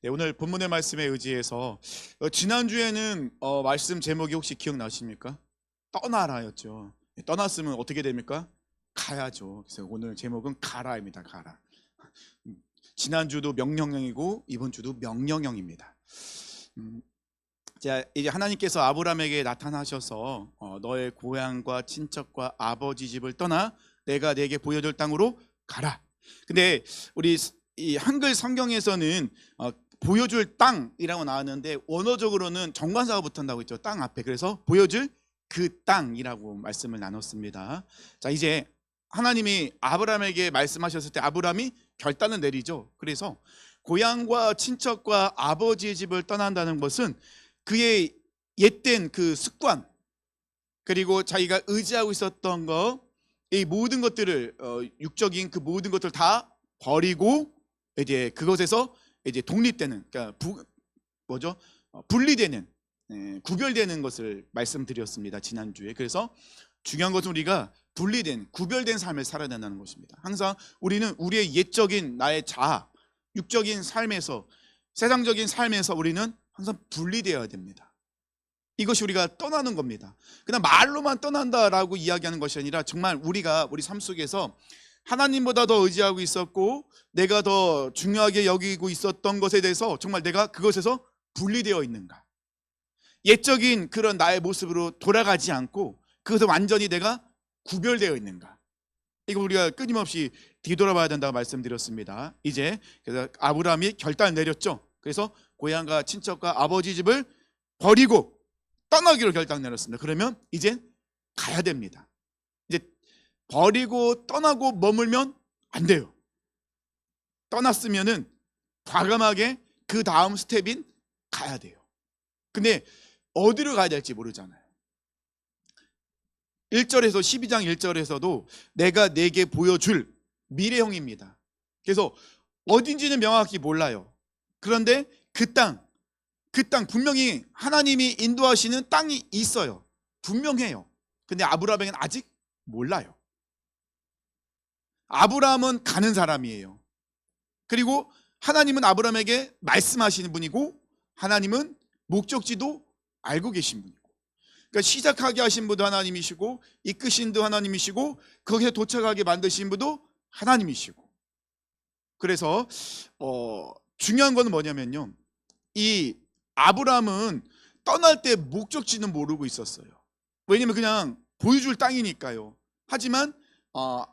네, 오늘 본문의 말씀에 의지해서 지난주에는 말씀 제목이 혹시 기억나십니까? 떠나라였죠. 네, 떠났으면 어떻게 됩니까? 가야죠. 그래서 오늘 제목은 가라입니다. 가라. 지난주도 명령형이고 이번 주도 명령형입니다. 자, 이제 하나님께서 아브라함에게 나타나셔서 너의 고향과 친척과 아버지 집을 떠나 내가 내게 보여줄 땅으로 가라. 근데 우리 이 한글 성경에서는 보여줄 땅이라고 나왔는데 원어적으로는 정관사가 붙는다고 했죠. 땅 앞에. 그래서 보여줄 그 땅이라고 말씀을 나눴습니다. 자, 이제 하나님이 아브라함에게 말씀하셨을 때 아브라함이 결단을 내리죠. 그래서 고향과 친척과 아버지의 집을 떠난다는 것은 그의 옛된 그 습관, 그리고 자기가 의지하고 있었던 거, 이 모든 것들을 육적인 그 모든 것들 다 버리고 이제 그것에서 이제 독립되는, 그러니까 분리되는, 구별되는 것을 말씀드렸습니다, 지난주에. 그래서 중요한 것은 우리가 분리된, 구별된 삶을 살아야 된다는 것입니다. 항상 우리는 우리의 옛적인 나의 자아, 육적인 삶에서, 세상적인 삶에서 우리는 항상 분리되어야 됩니다. 이것이 우리가 떠나는 겁니다. 그냥 말로만 떠난다라고 이야기하는 것이 아니라 정말 우리가 우리 삶 속에서 하나님보다 더 의지하고 있었고 내가 더 중요하게 여기고 있었던 것에 대해서 정말 내가 그것에서 분리되어 있는가, 옛적인 그런 나의 모습으로 돌아가지 않고 그것에서 완전히 내가 구별되어 있는가, 이거 우리가 끊임없이 뒤돌아봐야 된다고 말씀드렸습니다. 이제 그래서 아브라함이 결단을 내렸죠. 그래서 고향과 친척과 아버지 집을 버리고 떠나기로 결단 내렸습니다. 그러면 이제 가야 됩니다. 이제 버리고 떠나고 머물면 안 돼요. 떠났으면은 과감하게 그 다음 스텝인 가야 돼요. 근데 어디로 가야 될지 모르잖아요. 1절에서 12장 1절에서도 내가 내게 보여줄 미래형입니다. 그래서 어딘지는 명확히 몰라요. 그런데 그 땅 분명히 하나님이 인도하시는 땅이 있어요. 분명해요. 근데 아브라함에게는 아직 몰라요. 아브라함은 가는 사람이에요. 그리고 하나님은 아브라함에게 말씀하시는 분이고 하나님은 목적지도 알고 계신 분이고, 그러니까 시작하게 하신 분도 하나님이시고 이끄신 분도 하나님이시고 거기에 도착하게 만드신 분도 하나님이시고. 그래서 중요한 건 뭐냐면요, 이 아브라함은 떠날 때 목적지는 모르고 있었어요. 왜냐면 그냥 보여줄 땅이니까요. 하지만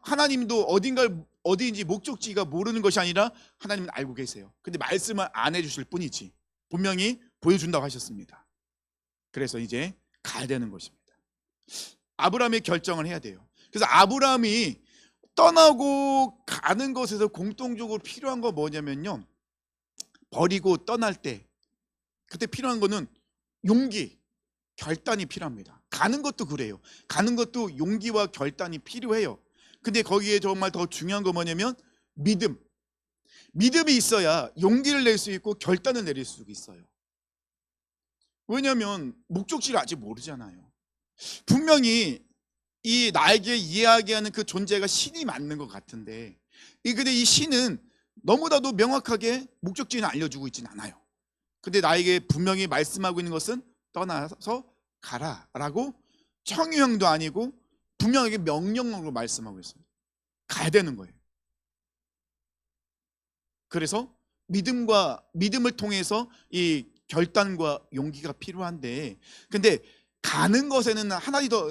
하나님도 어디인지 목적지가 모르는 것이 아니라 하나님은 알고 계세요. 근데 말씀을 안 해주실 뿐이지 분명히 보여준다고 하셨습니다. 그래서 이제 가야 되는 것입니다. 아브라함이 결정을 해야 돼요. 그래서 아브라함이 떠나고 가는 것에서 공통적으로 필요한 거 뭐냐면요, 버리고 떠날 때 그때 필요한 거는 용기, 결단이 필요합니다. 가는 것도 그래요. 가는 것도 용기와 결단이 필요해요. 근데 거기에 정말 더 중요한 거 뭐냐면 믿음이 있어야 용기를 낼 수 있고 결단을 내릴 수 있어요. 왜냐하면 목적지를 아직 모르잖아요. 분명히 이 나에게 이야기하는 그 존재가 신이 맞는 것 같은데 근데 이 신은 너무나도 명확하게 목적지는 알려주고 있진 않아요. 근데 나에게 분명히 말씀하고 있는 것은 떠나서 가라라고 청유형도 아니고 분명하게 명령으로 말씀하고 있어요. 가야 되는 거예요. 그래서 믿음을 통해서 이 결단과 용기가 필요한데, 근데 가는 것에는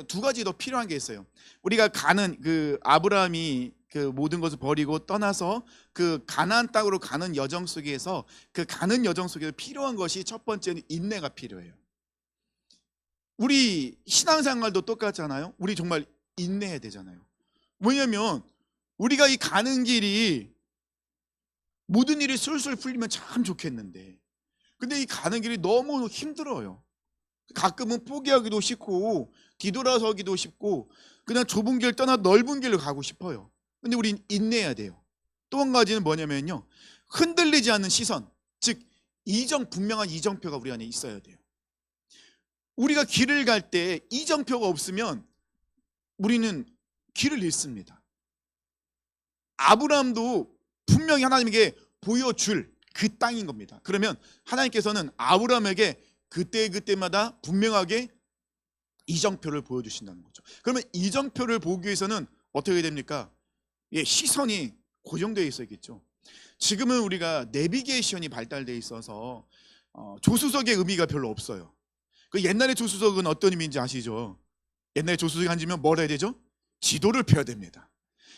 두 가지 더 필요한 게 있어요. 우리가 가는 그 아브라함이 그 모든 것을 버리고 떠나서 그 가나안 땅으로 가는 여정 속에서 그 가는 여정 속에서 필요한 것이 첫 번째는 인내가 필요해요. 우리 신앙생활도 똑같잖아요. 우리 정말 인내해야 되잖아요. 왜냐면 우리가 이 가는 길이 모든 일이 술술 풀리면 참 좋겠는데 근데 이 가는 길이 너무 힘들어요. 가끔은 포기하기도 싫고 뒤돌아서기도 싶고 그냥 좁은 길 떠나 넓은 길로 가고 싶어요. 근데 우린 인내해야 돼요. 또 한 가지는 뭐냐면요, 흔들리지 않는 시선, 즉 분명한 이정표가 우리 안에 있어야 돼요. 우리가 길을 갈 때 이정표가 없으면 우리는 길을 잃습니다. 아브라함도 분명히 하나님에게 보여줄 그 땅인 겁니다. 그러면 하나님께서는 아브라함에게 그때마다 분명하게 이정표를 보여주신다는 거죠. 그러면 이정표를 보기 위해서는 어떻게 됩니까? 예, 시선이 고정되어 있어야겠죠. 지금은 우리가 내비게이션이 발달되어 있어서 조수석의 의미가 별로 없어요. 그 옛날의 조수석은 어떤 의미인지 아시죠? 옛날에 조수석에 앉으면 뭘 해야 되죠? 지도를 펴야 됩니다.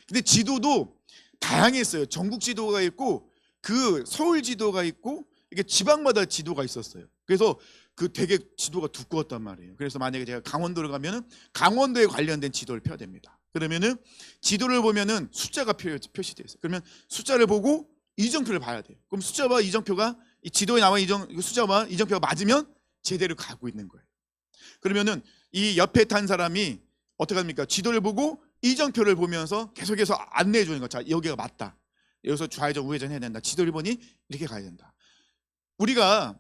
근데 지도도 다양했어요. 전국 지도가 있고 그 서울 지도가 있고 이게 지방마다 지도가 있었어요. 그래서 그 되게 지도가 두꺼웠단 말이에요. 그래서 만약에 제가 강원도를 가면은 강원도에 관련된 지도를 펴야 됩니다. 그러면은 지도를 보면은 숫자가 표시되어 있어요. 그러면 숫자를 보고 이정표를 봐야 돼요. 그럼 숫자와 이정표가 이 지도에 나와 숫자와 이정표가 맞으면 제대로 가고 있는 거예요. 그러면은 이 옆에 탄 사람이 어떻게 합니까? 지도를 보고 이정표를 보면서 계속해서 안내해 주는 거. 자, 여기가 맞다. 여기서 좌회전 우회전 해야 된다. 지도를 보니 이렇게 가야 된다. 우리가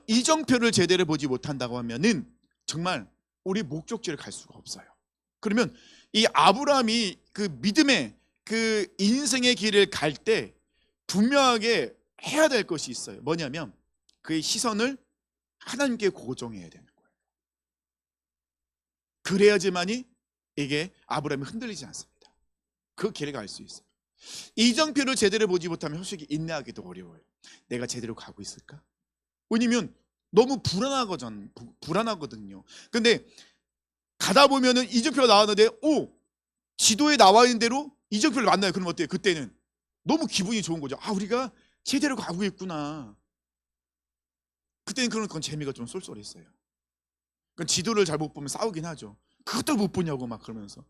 이정표를 제대로 보지 못한다고 하면은 정말 우리 목적지를 갈 수가 없어요. 그러면 이 아브라함이 그 믿음의 그 인생의 길을 갈 때 분명하게 해야 될 것이 있어요. 뭐냐면 그의 시선을 하나님께 고정해야 되는 거예요. 그래야지만이 이게 아브라함이 흔들리지 않습니다. 그 길을 갈 수 있어요. 이정표를 제대로 보지 못하면 솔직히 인내하기도 어려워요. 내가 제대로 가고 있을까? 왜냐면 너무 불안하거든요. 근데 가다 보면은 이정표가 나왔는데 지도에 나와 있는 대로 이정표를 만나요. 그럼 어때요? 그때는 너무 기분이 좋은 거죠. 우리가 제대로 가고 있구나. 그때는 그건 재미가 좀 쏠쏠했어요. 그건 지도를 잘 못 보면 싸우긴 하죠. 그것도 못 보냐고 막 그러면서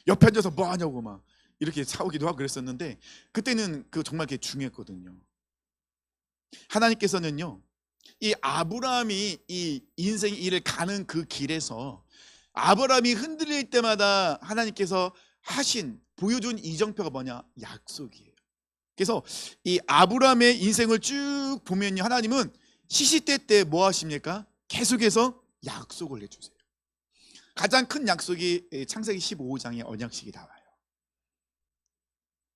옆에 앉아서 뭐 하냐고 막 이렇게 싸우기도 하고 그랬었는데 그때는 그 정말 그게 중요했거든요. 하나님께서는요, 이 아브라함이 이 인생의 일을 가는 그 길에서 아브라함이 흔들릴 때마다 하나님께서 보여준 이정표가 뭐냐? 약속이에요. 그래서 이 아브라함의 인생을 쭉 보면요, 하나님은 시시때때 뭐 하십니까? 계속해서 약속을 해주세요. 가장 큰 약속이 창세기 15장의 언약식이 나와요.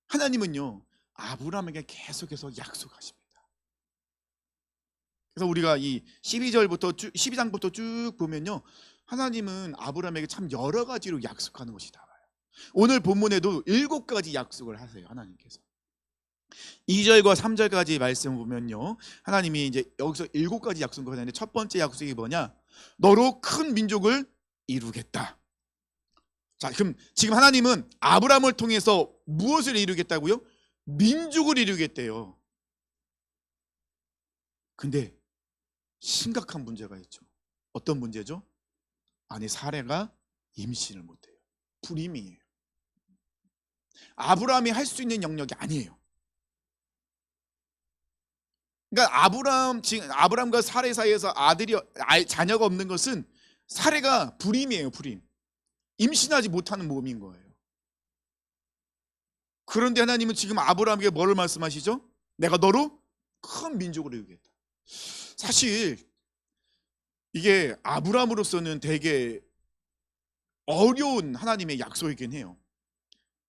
하나님은요, 아브라함에게 계속해서 약속하십니다. 그래서 우리가 이 12장부터 쭉 보면요, 하나님은 아브라함에게 참 여러 가지로 약속하는 것이 나와요. 오늘 본문에도 7가지 약속을 하세요. 하나님께서 2절과 3절까지 말씀 보면요, 하나님이 이제 여기서 7가지 약속을 하는데 첫 번째 약속이 뭐냐? 너로 큰 민족을 이루겠다. 자, 그럼 지금 하나님은 아브라함을 통해서 무엇을 이루겠다고요? 민족을 이루겠대요. 근데 심각한 문제가 있죠. 어떤 문제죠? 아니, 사례가 임신을 못해요. 불임이에요. 아브라함이 할 수 있는 영역이 아니에요. 그러니까 아브라함과 사례 사이에서 자녀가 없는 것은 사례가 불임이에요. 불임. 임신하지 못하는 몸인 거예요. 그런데 하나님은 지금 아브라함에게 뭐를 말씀하시죠? 내가 너로 큰 민족을 이루겠다. 사실 이게 아브라함으로서는 되게 어려운 하나님의 약속이긴 해요.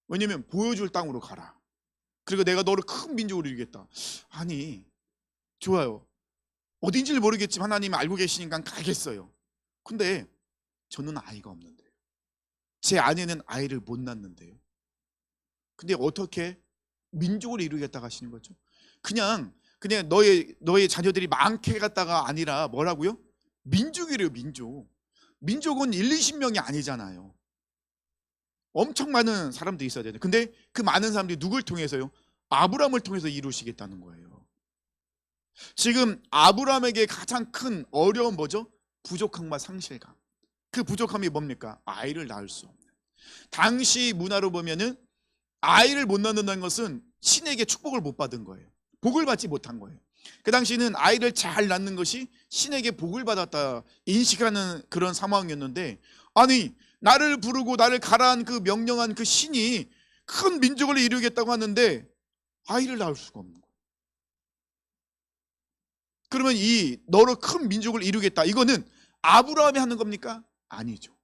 왜냐면 보여줄 땅으로 가라. 그리고 내가 너를 큰 민족으로 이루겠다. 아니, 좋아요. 어딘지를 모르겠지만 하나님은 알고 계시니까 가겠어요. 근데 저는 아이가 없는데요. 제 아내는 아이를 못 낳는데요. 근데 어떻게 민족을 이루겠다고 하시는 거죠? 그냥 너의 자녀들이 많게 갔다가 아니라 뭐라고요? 민족이래요. 민족은 1, 20명이 아니잖아요. 엄청 많은 사람들이 있어야 되는데, 근데 그 많은 사람들이 누굴 통해서요? 아브라함을 통해서 이루시겠다는 거예요. 지금 아브라함에게 가장 큰 어려운 뭐죠? 부족함과 상실감. 그 부족함이 뭡니까? 아이를 낳을 수 없는. 당시 문화로 보면은 아이를 못 낳는다는 것은 신에게 축복을 못 받은 거예요. 복을 받지 못한 거예요. 그 당시는 아이를 잘 낳는 것이 신에게 복을 받았다 인식하는 그런 상황이었는데, 아니, 나를 부르고 나를 가라한 그 명령한 그 신이 큰 민족을 이루겠다고 하는데 아이를 낳을 수가 없는 거예요. 그러면 이 너로 큰 민족을 이루겠다, 이거는 아브라함이 하는 겁니까? 아니죠.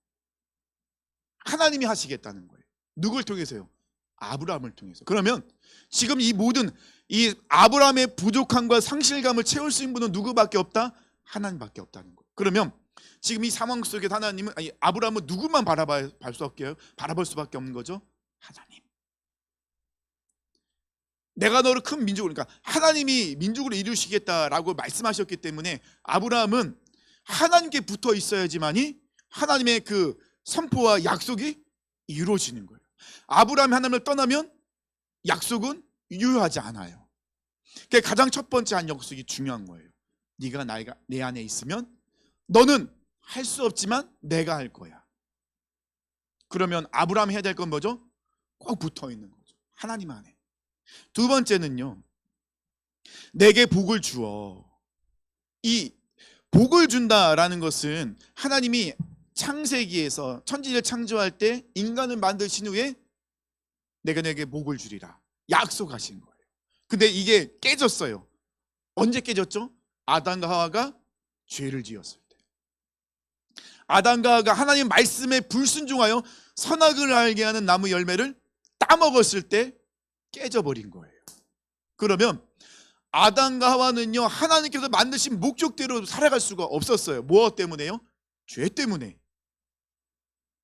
하나님이 하시겠다는 거예요. 누굴 통해서요? 아브라함을 통해서. 그러면 지금 이 모든 이 아브라함의 부족함과 상실감을 채울 수 있는 분은 누구밖에 없다? 하나님밖에 없다는 거예요. 그러면 지금 이 상황 속에 하나님은, 아니 아브라함은 누구만 바라볼 수밖에 없는 거죠? 하나님. 내가 너를 큰 민족으로, 그러니까 하나님이 민족으로 이루시겠다라고 말씀하셨기 때문에 아브라함은 하나님께 붙어 있어야지만이 하나님의 그 선포와 약속이 이루어지는 거예요. 아브라함이 하나님을 떠나면 약속은 유효하지 않아요. 그러니까 가장 첫 번째 한 약속이 중요한 거예요. 네가 내 안에 있으면 너는 할 수 없지만 내가 할 거야. 그러면 아브라함이 해야 될 건 뭐죠? 꼭 붙어 있는 거죠. 하나님 안에. 두 번째는요, 내게 복을 주어. 이 복을 준다라는 것은 하나님이 창세기에서 천지를 창조할 때 인간을 만드신 후에 내가 내게 복을 주리라 약속하신 거예요. 근데 이게 깨졌어요. 언제 깨졌죠? 아담과 하와가 죄를 지었을 때. 아담과 하와가 하나님 말씀에 불순종하여 선악을 알게 하는 나무 열매를 따먹었을 때 깨져버린 거예요. 그러면 아담과 하와는요, 하나님께서 만드신 목적대로 살아갈 수가 없었어요. 무엇 때문에요? 죄 때문에.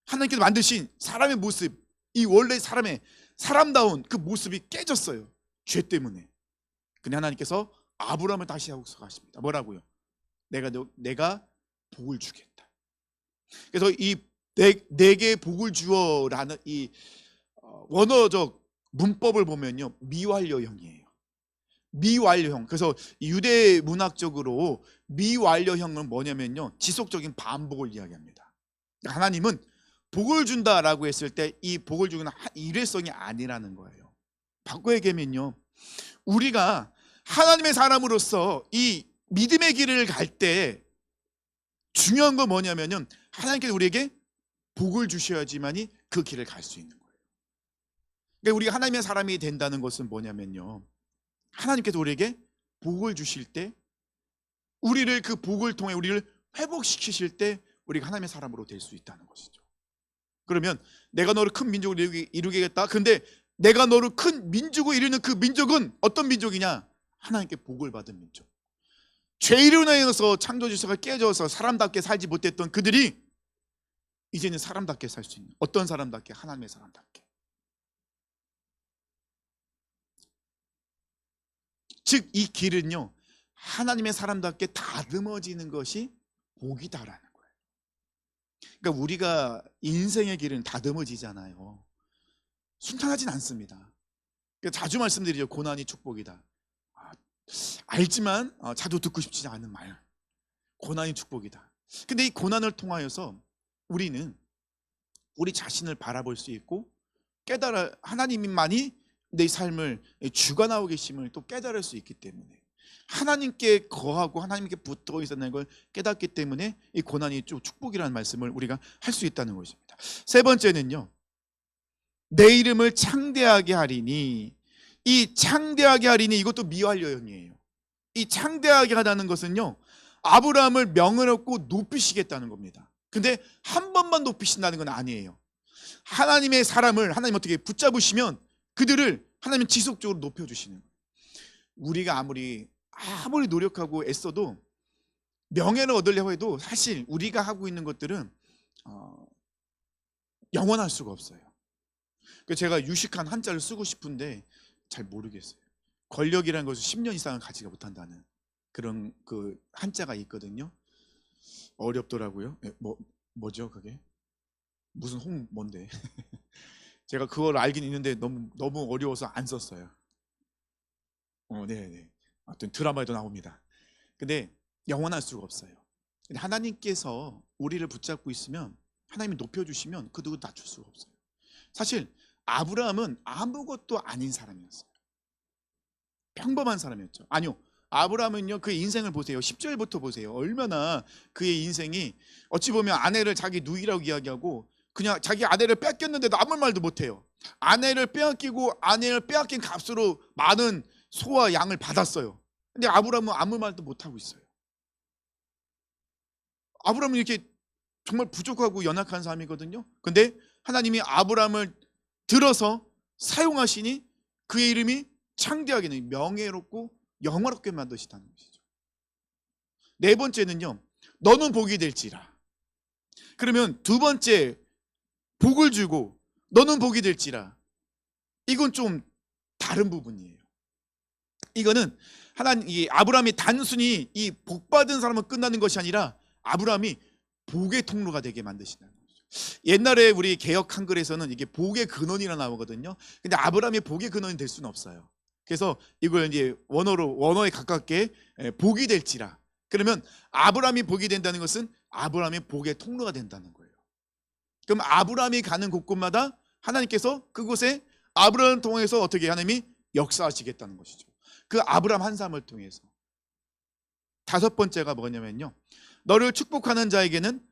하나님께서 만드신 사람의 모습, 이 원래 사람의 사람다운 그 모습이 깨졌어요. 죄 때문에. 근데 하나님께서 아브라함을 다시 약속하십니다. 뭐라고요? 내가 복을 주겠다. 그래서 이 내게 복을 주어라는 이 원어적 문법을 보면요, 미완료형이에요. 미완료형. 그래서 유대 문학적으로 미완료형은 뭐냐면요, 지속적인 반복을 이야기합니다. 하나님은 복을 준다라고 했을 때 이 복을 주는 일회성이 아니라는 거예요. 바꿔 얘기하면요, 우리가 하나님의 사람으로서 이 믿음의 길을 갈 때 중요한 건 뭐냐면요, 하나님께서 우리에게 복을 주셔야지만이 그 길을 갈 수 있는 거예요. 그러니까 우리가 하나님의 사람이 된다는 것은 뭐냐면요, 하나님께서 우리에게 복을 주실 때, 우리를 그 복을 통해 우리를 회복시키실 때 우리가 하나님의 사람으로 될 수 있다는 것이죠. 그러면 내가 너를 큰 민족으로 이루겠다. 근데 내가 너를 큰 민족으로 이루는 그 민족은 어떤 민족이냐? 하나님께 복을 받은 민족. 죄로 인해서 창조 질서가 깨져서 사람답게 살지 못했던 그들이 이제는 사람답게 살 수 있는, 어떤 사람답게? 하나님의 사람답게. 즉 이 길은요, 하나님의 사람답게 다듬어지는 것이 복이다라는 거예요. 그러니까 우리가 인생의 길은 다듬어지잖아요. 순탄하진 않습니다. 그러니까 자주 말씀드리죠. 고난이 축복이다. 알지만 자주 듣고 싶지 않은 말. 고난이 축복이다. 근데 이 고난을 통하여서 우리는 우리 자신을 바라볼 수 있고 하나님만이 내 삶을 주관하고 계심을 또 깨달을 수 있기 때문에, 하나님께 거하고 하나님께 붙어 있다는 걸 깨닫기 때문에 이 고난이 좀 축복이라는 말씀을 우리가 할 수 있다는 것입니다. 세 번째는요, 내 이름을 창대하게 하리니. 이 창대하게 하리니, 이것도 미완료형이에요. 이 창대하게 하다는 것은요, 아브라함을 명예롭고 높이시겠다는 겁니다. 근데 한 번만 높이신다는 건 아니에요. 하나님의 사람을 하나님 어떻게 붙잡으시면 그들을 하나님은 지속적으로 높여주시는 거예요. 우리가 아무리 노력하고 애써도 명예를 얻으려고 해도 사실 우리가 하고 있는 것들은 영원할 수가 없어요. 그래서 제가 유식한 한자를 쓰고 싶은데 잘 모르겠어요. 권력이라는 것을 10년 이상은 가지가 못한다는 그런 그 한자가 있거든요. 어렵더라고요. 뭐죠 그게? 무슨 뭔데? 제가 그걸 알긴 있는데 너무 어려워서 안 썼어요. 네. 하여튼 드라마에도 나옵니다. 근데 영원할 수가 없어요. 근데 하나님께서 우리를 붙잡고 있으면, 하나님이 높여주시면 그 누구 낮출 수가 없어요. 사실 아브라함은 아무것도 아닌 사람이었어요. 평범한 사람이었죠. 아니요, 아브라함은요, 그의 인생을 보세요. 10절부터 보세요. 얼마나 그의 인생이, 어찌 보면 아내를 자기 누이라고 이야기하고 그냥 자기 아내를 뺏겼는데도 아무 말도 못해요. 아내를 빼앗긴 값으로 많은 소와 양을 받았어요. 근데 아브라함은 아무 말도 못하고 있어요. 아브라함은 이렇게 정말 부족하고 연약한 사람이거든요. 근데 하나님이 아브라함을 들어서 사용하시니 그의 이름이 창대하게는 명예롭고 영화롭게 만드시다는 것이죠. 네 번째는요, 너는 복이 될지라. 그러면 두 번째, 복을 주고 너는 복이 될지라, 이건 좀 다른 부분이에요. 이거는 하나님, 이 아브라함이 단순히 이 복받은 사람은 끝나는 것이 아니라 아브라함이 복의 통로가 되게 만드신다는 거죠. 옛날에 우리 개역 한글에서는 이게 복의 근원이라 나오거든요. 근데 아브라함이 복의 근원이 될 수는 없어요. 그래서 이걸 이제 원어에 가깝게 복이 될지라. 그러면 아브라함이 복이 된다는 것은 아브라함의 복의 통로가 된다는 거예요. 그럼 아브라함이 가는 곳곳마다 하나님께서 그곳에 아브라함을 통해서 어떻게 하나님이 역사하시겠다는 것이죠. 그 아브라함 한 사람을 통해서. 다섯 번째가 뭐냐면요, 너를 축복하는 자에게는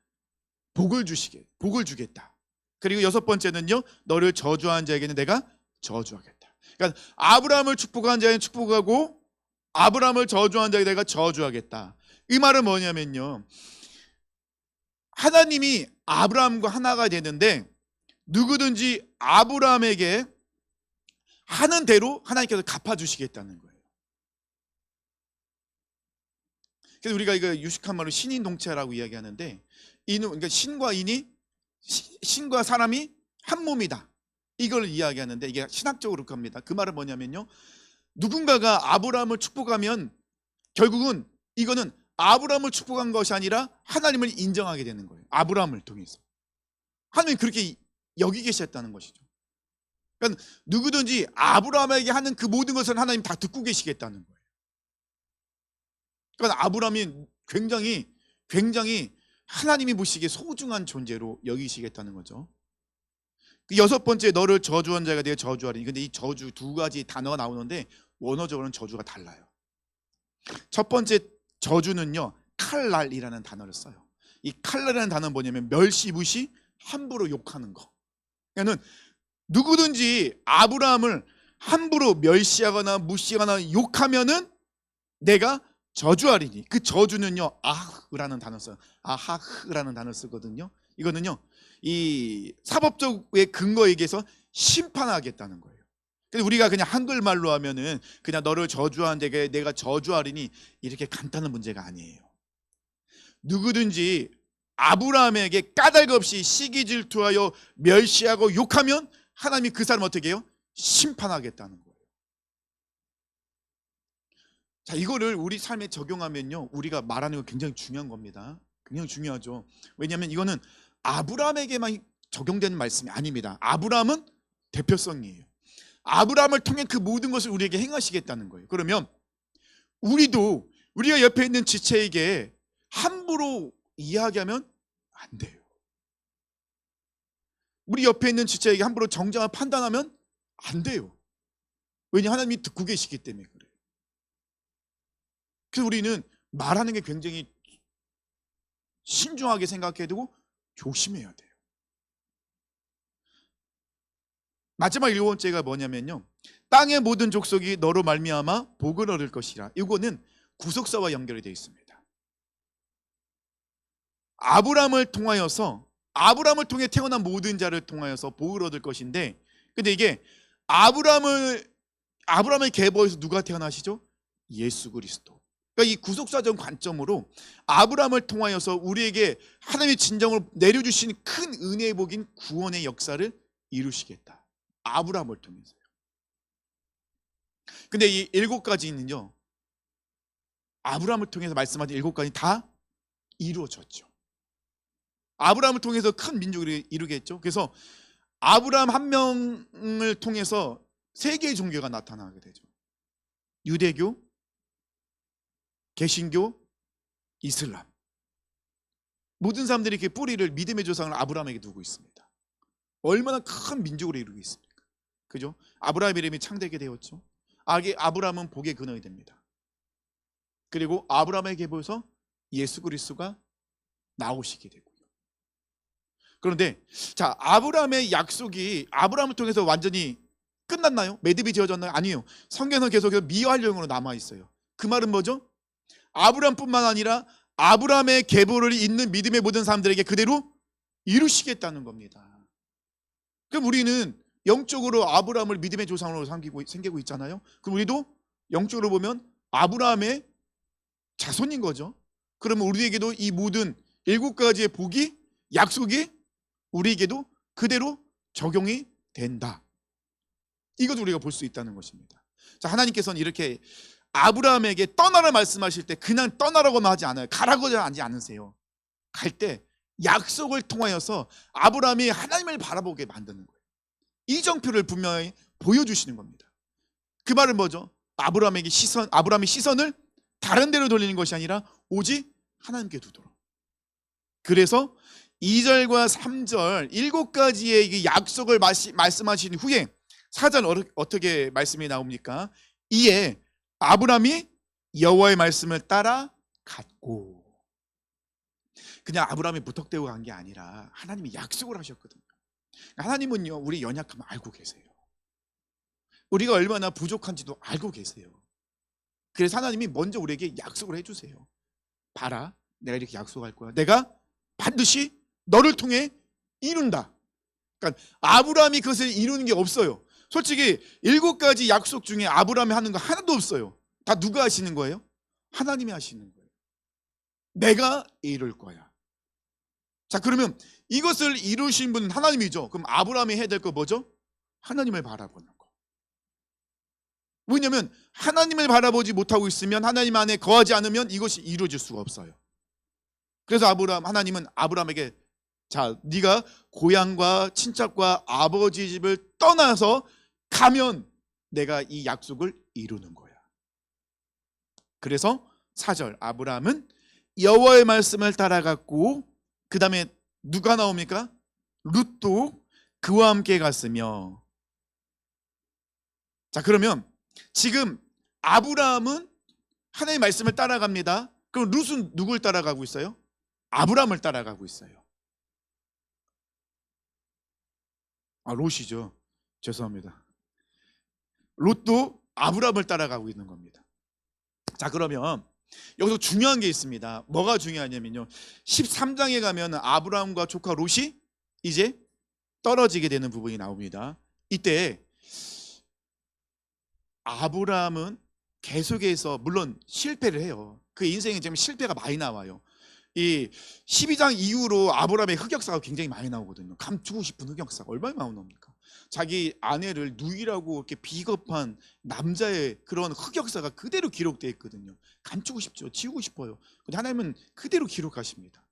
복을 주겠다. 그리고 여섯 번째는요, 너를 저주하는 자에게는 내가 저주하겠다. 그러니까 아브라함을 축복하는 자에게는 축복하고 아브라함을 저주하는 자에게 내가 저주하겠다. 이 말은 뭐냐면요, 하나님이 아브라함과 하나가 되는데 누구든지 아브라함에게 하는 대로 하나님께서 갚아주시겠다는 거예요. 그래서 우리가 이거 유식한 말로 신인동체라고 이야기하는데, 그러니까 신과 사람이 한 몸이다, 이걸 이야기하는데 이게 신학적으로 그렇게 합니다. 그 말은 뭐냐면요, 누군가가 아브라함을 축복하면 결국은 이거는 아브라함을 축복한 것이 아니라 하나님을 인정하게 되는 거예요. 아브라함을 통해서 하나님이 그렇게 여기 계셨다는 것이죠. 그러니까 누구든지 아브라함에게 하는 그 모든 것을 하나님 다 듣고 계시겠다는 거예요. 그러니까 아브라함이 굉장히 하나님이 보시기에 소중한 존재로 여기시겠다는 거죠. 여섯 번째, 너를 저주한 자가 내가 저주하리니. 근데 이 저주 두 가지 단어가 나오는데 원어적으로는 저주가 달라요. 첫 번째 저주는요, 칼날이라는 단어를 써요. 이 칼날이라는 단어는 뭐냐면 멸시, 무시, 함부로 욕하는 거. 그러니까 누구든지 아브라함을 함부로 멸시하거나 무시하거나 욕하면은 내가 저주하리니. 그 저주는요, 아흐라는 단어 써요. 아하흐라는 단어 쓰거든요. 이거는요, 이 사법적의 근거에 의해서 심판하겠다는 거예요. 그래서 우리가 그냥 한글말로 하면은 그냥 너를 저주한 데게 내가 저주하리니, 이렇게 간단한 문제가 아니에요. 누구든지 아브라함에게 까닭 없이 시기 질투하여 멸시하고 욕하면 하나님이 그 사람 어떻게 해요? 심판하겠다는 거예요. 자, 이거를 우리 삶에 적용하면요, 우리가 말하는 거 굉장히 중요한 겁니다. 굉장히 중요하죠. 왜냐하면 이거는 아브라함에게만 적용되는 말씀이 아닙니다. 아브라함은 대표성이에요. 아브라함을 통해 그 모든 것을 우리에게 행하시겠다는 거예요. 그러면 우리가 옆에 있는 지체에게 함부로 이야기하면 안 돼요. 우리 옆에 있는 지체에게 함부로 정정을 판단하면 안 돼요. 왜냐, 하나님이 듣고 계시기 때문에 그래요. 그래서 우리는 말하는 게 굉장히 신중하게 생각해야 되고 조심해야 돼요. 마지막 일곱 번째가 뭐냐면요, 땅의 모든 족속이 너로 말미암아 복을 얻을 것이라. 이거는 구속사와 연결이 되어 있습니다. 아브라함을 통해 태어난 모든 자를 통하여서 복을 얻을 것인데, 근데 이게 아브라함의 계보에서 누가 태어나시죠? 예수 그리스도. 그러니까 이 구속사적 관점으로 아브라함을 통하여서 우리에게 하나님의 진정을 내려주신 큰 은혜의 복인 구원의 역사를 이루시겠다. 아브라함을 통해서요. 근데 이 일곱 가지는요, 아브라함을 통해서 말씀하신 일곱 가지 다 이루어졌죠. 아브라함을 통해서 큰 민족을 이루겠죠. 그래서 아브라함 한 명을 통해서 세 개의 종교가 나타나게 되죠. 유대교, 개신교, 이슬람. 모든 사람들이 이렇게 뿌리를, 믿음의 조상을 아브라함에게 두고 있습니다. 얼마나 큰 민족으로 이루고 있습니까? 그죠? 아브라함 이름이 창대하게 되었죠. 아브라함은 복의 근원이 됩니다. 그리고 아브라함에게 보여서 예수 그리스도가 나오시게 되고요. 그런데 자, 아브라함의 약속이 아브라함을 통해서 완전히 끝났나요? 매듭이 지어졌나요? 아니에요. 성경은 계속해서 미완령으로 남아 있어요. 그 말은 뭐죠? 아브라함뿐만 아니라 아브라함의 계보를 잇는 믿음의 모든 사람들에게 그대로 이루시겠다는 겁니다. 그럼 우리는 영적으로 아브라함을 믿음의 조상으로 생기고 있잖아요. 그럼 우리도 영적으로 보면 아브라함의 자손인 거죠. 그러면 우리에게도 이 모든 7가지의 복이, 약속이 우리에게도 그대로 적용이 된다. 이것을 우리가 볼 수 있다는 것입니다. 자, 하나님께서는 이렇게 아브라함에게 떠나라 말씀하실 때 그냥 떠나라고만 하지 않아요. 가라고 하지 않으세요. 갈 때 약속을 통하여서 아브라함이 하나님을 바라보게 만드는 거예요. 이정표를 분명히 보여주시는 겁니다. 그 말은 뭐죠? 아브라함의 시선을 다른 데로 돌리는 것이 아니라 오직 하나님께 두도록. 그래서 2절과 3절 7가지의 약속을 말씀하신 후에 4절 어떻게 말씀이 나옵니까? 이에 아브라함이 여호와의 말씀을 따라 갔고. 그냥 아브라함이 무턱대고 간 게 아니라 하나님이 약속을 하셨거든요. 하나님은요, 우리 연약함을 알고 계세요. 우리가 얼마나 부족한지도 알고 계세요. 그래서 하나님이 먼저 우리에게 약속을 해주세요. 봐라, 내가 이렇게 약속할 거야. 내가 반드시 너를 통해 이룬다. 그러니까 아브라함이 그것을 이루는 게 없어요. 솔직히 7가지 약속 중에 아브라함이 하는 거 하나도 없어요. 다 누가 하시는 거예요? 하나님이 하시는 거예요. 내가 이룰 거야. 자, 그러면 이것을 이루신 분은 하나님이죠. 그럼 아브라함이 해야 될 거 뭐죠? 하나님을 바라보는 거. 왜냐하면 하나님을 바라보지 못하고 있으면, 하나님 안에 거하지 않으면 이것이 이루어질 수가 없어요. 그래서 하나님은 아브라함에게, 자, 네가 고향과 친척과 아버지 집을 떠나서 가면 내가 이 약속을 이루는 거야. 그래서 4절 아브라함은 여호와의 말씀을 따라갔고, 그 다음에 누가 나옵니까? 룻도 그와 함께 갔으며. 자, 그러면 지금 아브라함은 하나님의 말씀을 따라갑니다. 그럼 룻은 누굴 따라가고 있어요? 아브라함을 따라가고 있어요. 롯이죠. 죄송합니다. 롯도 아브라함을 따라가고 있는 겁니다. 자, 그러면 여기서 중요한 게 있습니다. 뭐가 중요하냐면요, 13장에 가면 아브라함과 조카 롯이 이제 떨어지게 되는 부분이 나옵니다. 이때 아브라함은 계속해서 물론 실패를 해요. 그 인생에 지금 실패가 많이 나와요. 이 12장 이후로 아브라함의 흑역사가 굉장히 많이 나오거든요. 감추고 싶은 흑역사가 얼마나 많이 나옵니까? 자기 아내를 누이라고 이렇게 비겁한 남자의 그런 흑역사가 그대로 기록되어 있거든요. 감추고 싶죠. 지우고 싶어요. 근데 하나님은 그대로 기록하십니다.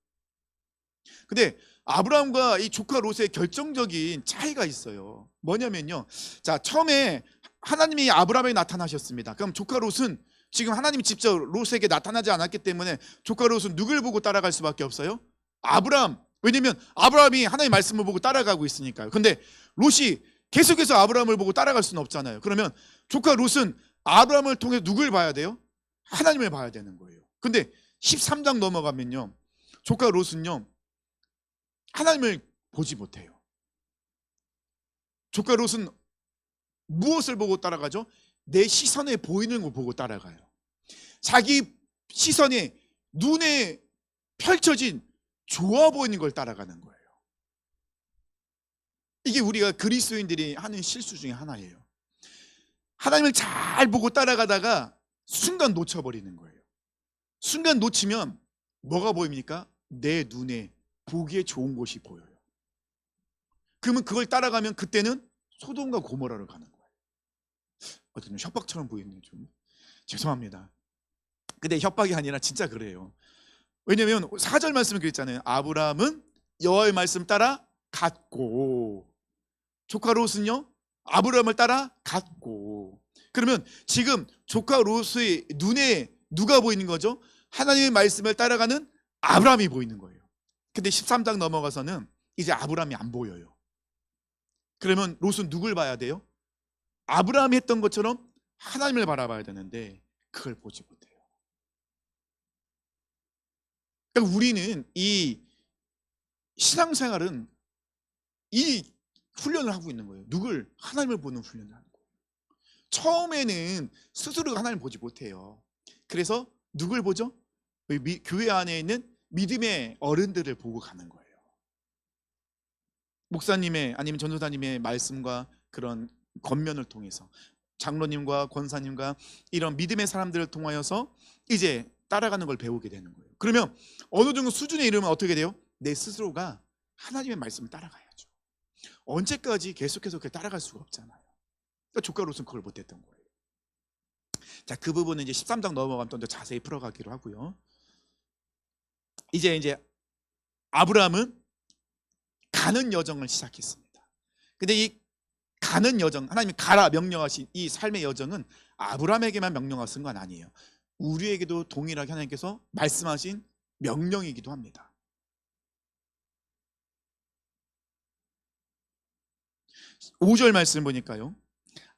근데 아브라함과 이 조카 롯의 결정적인 차이가 있어요. 뭐냐면요, 자, 처음에 하나님이 아브라함에게 나타나셨습니다. 그럼 조카 롯은 지금 하나님이 직접 롯에게 나타나지 않았기 때문에 조카 롯은 누굴 보고 따라갈 수밖에 없어요? 아브라함. 왜냐면 아브라함이 하나님의 말씀을 보고 따라가고 있으니까요. 근데 롯이 계속해서 아브라함을 보고 따라갈 수는 없잖아요. 그러면 조카 롯은 아브라함을 통해 누굴 봐야 돼요? 하나님을 봐야 되는 거예요. 근데 13장 넘어가면요, 조카 롯은요 하나님을 보지 못해요. 조카 롯은 무엇을 보고 따라가죠? 내 시선에 보이는 걸 보고 따라가요. 자기 시선에, 눈에 펼쳐진 좋아 보이는 걸 따라가는 거예요. 이게 우리가 그리스도인들이 하는 실수 중에 하나예요. 하나님을 잘 보고 따라가다가 순간 놓쳐버리는 거예요. 순간 놓치면 뭐가 보입니까? 내 눈에 보기에 좋은 곳이 보여요. 그러면 그걸 따라가면 그때는 소돔과 고모라로 가는 거예요. 어떤 협박처럼 보이네요. 좀 죄송합니다. 근데 협박이 아니라 진짜 그래요. 왜냐면 4절 말씀을 그랬잖아요. 아브라함은 여호와의 말씀 따라 갔고, 조카 롯은요 아브라함을 따라 갔고. 그러면 지금 조카 롯의 눈에 누가 보이는 거죠? 하나님의 말씀을 따라가는 아브라함이 보이는 거예요. 근데 13장 넘어가서는 이제 아브라함이 안 보여요. 그러면 롯은 누굴 봐야 돼요? 아브라함이 했던 것처럼 하나님을 바라봐야 되는데 그걸 보지 못해요. 그러니까 우리는 이 신앙생활은 이 훈련을 하고 있는 거예요. 누굴? 하나님을 보는 훈련을 하는 거예요. 처음에는 스스로가 하나님을 보지 못해요. 그래서 누굴 보죠? 교회 안에 있는 믿음의 어른들을 보고 가는 거예요. 목사님의 아니면 전도사님의 말씀과 그런 권면을 통해서 장로님과 권사님과 이런 믿음의 사람들을 통하여서 이제 따라가는 걸 배우게 되는 거예요. 그러면 어느 정도 수준에 이르면 어떻게 돼요? 내 스스로가 하나님의 말씀을 따라가야죠. 언제까지 계속해서 그렇게 따라갈 수가 없잖아요. 그러니까 조카로서는 그걸 못했던 거예요. 자, 그 부분은 이제 13장 넘어가면 또 자세히 풀어가기로 하고요. 이제 아브라함은 가는 여정을 시작했습니다. 근데 이 가는 여정, 하나님이 가라 명령하신 이 삶의 여정은 아브라함에게만 명령하신 건 아니에요. 우리에게도 동일하게 하나님께서 말씀하신 명령이기도 합니다. 5절 말씀 보니까요,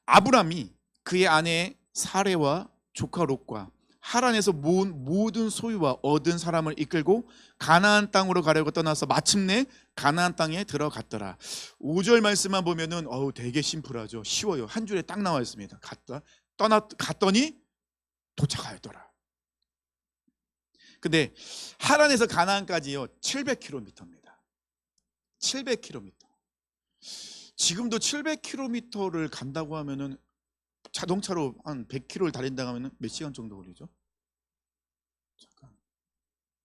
아브라함이 그의 아내 사레와 조카 롯과 하란에서 모은 모든 소유와 얻은 사람을 이끌고 가나안 땅으로 가려고 떠나서 마침내 가나안 땅에 들어갔더라. 5절 말씀만 보면은 되게 심플하죠. 쉬워요. 한 줄에 딱 나와 있습니다. 갔더니 도착하였더라. 근데 하란에서 가나안까지요 700km입니다. 700km. 지금도 700km를 간다고 하면은 자동차로 한 100km를 달린다고 하면 몇 시간 정도 걸리죠? 잠깐.